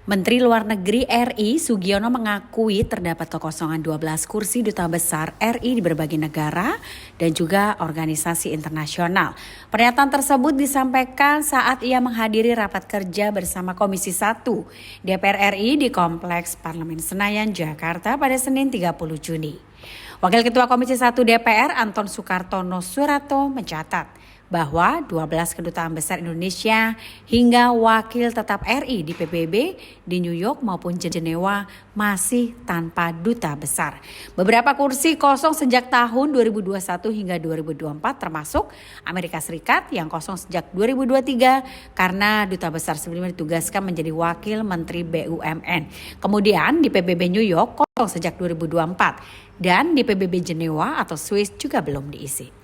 Menteri Luar Negeri RI Sugiono mengakui terdapat kekosongan 12 kursi duta besar RI di berbagai negara dan juga organisasi internasional. Pernyataan tersebut disampaikan saat ia menghadiri rapat kerja bersama Komisi 1 DPR RI di Kompleks Parlemen Senayan, Jakarta pada Senin 30 Juni. Wakil Ketua Komisi 1 DPR Anton Sukartono Surato mencatat bahwa 12 kedutaan besar Indonesia hingga wakil tetap RI di PBB di New York maupun Jenewa masih tanpa duta besar. Beberapa kursi kosong sejak tahun 2021 hingga 2024 termasuk Amerika Serikat yang kosong sejak 2023 karena duta besar sebelumnya ditugaskan menjadi wakil Menteri BUMN. Kemudian di PBB New York kosong sejak 2024 dan di PBB Jenewa atau Swiss juga belum diisi.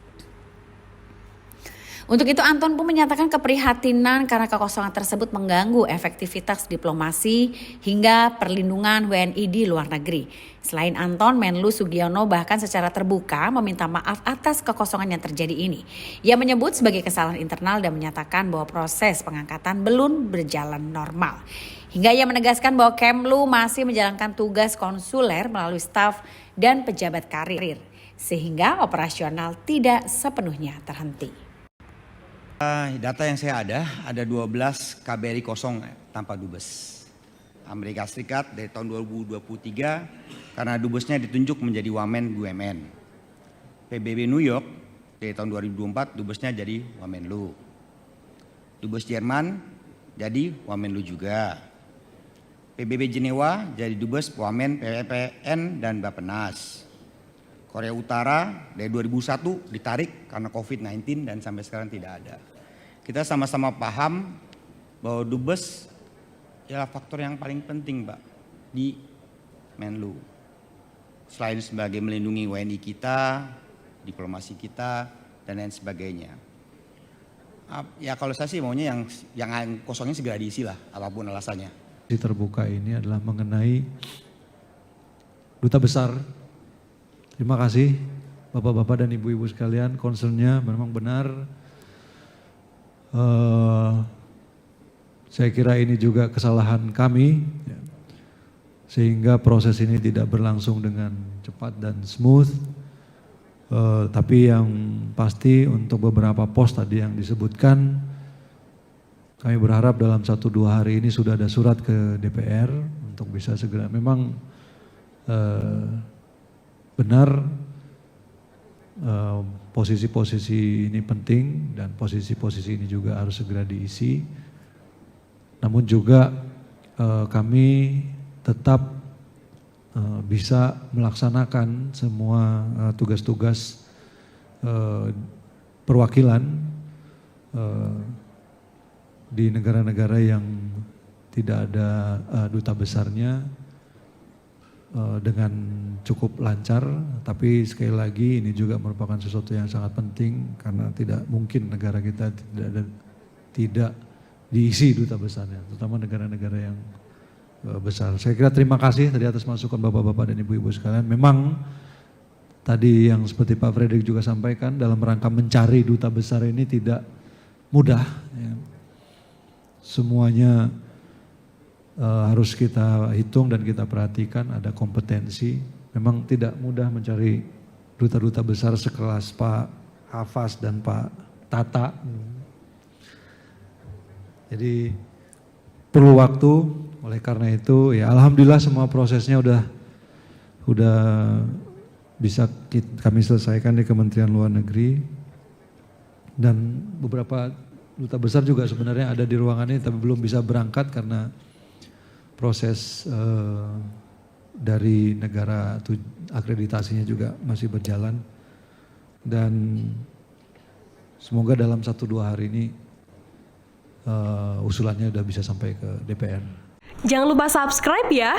Untuk itu Anton pun menyatakan keprihatinan karena kekosongan tersebut mengganggu efektivitas diplomasi hingga perlindungan WNI di luar negeri. Selain Anton, Menlu Sugiono bahkan secara terbuka meminta maaf atas kekosongan yang terjadi ini. Ia menyebut sebagai kesalahan internal dan menyatakan bahwa proses pengangkatan belum berjalan normal. Hingga ia menegaskan bahwa Kemlu masih menjalankan tugas konsuler melalui staf dan pejabat karir, sehingga operasional tidak sepenuhnya terhenti. Data yang saya ada 12 KBRI kosong tanpa dubes. Amerika Serikat dari tahun 2023 karena dubesnya ditunjuk menjadi Wamen BUMN. PBB New York dari tahun 2024 dubesnya jadi Wamenlu. Dubes Jerman jadi Wamenlu juga. PBB Jenewa jadi dubes Wamen PPN dan Bappenas. Korea Utara dari 2001 ditarik karena COVID-19 dan sampai sekarang tidak ada. Kita sama-sama paham bahwa dubes adalah faktor yang paling penting, Pak, di Menlu. Selain sebagai melindungi WNI kita, diplomasi kita, dan lain sebagainya. Ya kalau saya sih maunya yang kosongnya segera diisi lah, apapun alasannya. Terbuka ini adalah mengenai duta besar. Terima kasih Bapak-Bapak dan Ibu-Ibu sekalian, concernnya memang benar. Saya kira ini juga kesalahan kami, ya, sehingga proses ini tidak berlangsung dengan cepat dan smooth. Tapi yang pasti untuk beberapa pos tadi yang disebutkan, kami berharap dalam 1-2 hari ini sudah ada surat ke DPR untuk bisa segera. Memang benar posisi-posisi ini penting dan posisi-posisi ini juga harus segera diisi. Namun juga kami tetap bisa melaksanakan semua tugas-tugas perwakilan di negara-negara yang tidak ada duta besarnya dengan cukup lancar, tapi sekali lagi ini juga merupakan sesuatu yang sangat penting karena tidak mungkin negara kita tidak diisi duta besarnya, terutama negara-negara yang besar. Saya kira terima kasih tadi atas masukan Bapak-Bapak dan Ibu-Ibu sekalian. Memang tadi yang seperti Pak Fredrik juga sampaikan, dalam rangka mencari duta besar ini tidak mudah. Ya. Semuanya harus kita hitung dan kita perhatikan, ada kompetensi. Memang tidak mudah mencari duta-duta besar sekelas Pak Hafaz dan Pak Tata. Jadi perlu waktu, oleh karena itu ya alhamdulillah semua prosesnya udah bisa kami selesaikan di Kementerian Luar Negeri. Dan beberapa duta besar juga sebenarnya ada di ruangan ini tapi belum bisa berangkat karena proses dari negara akreditasinya juga masih berjalan, dan semoga dalam 1-2 hari ini usulannya udah bisa sampai ke DPR. Jangan lupa subscribe ya.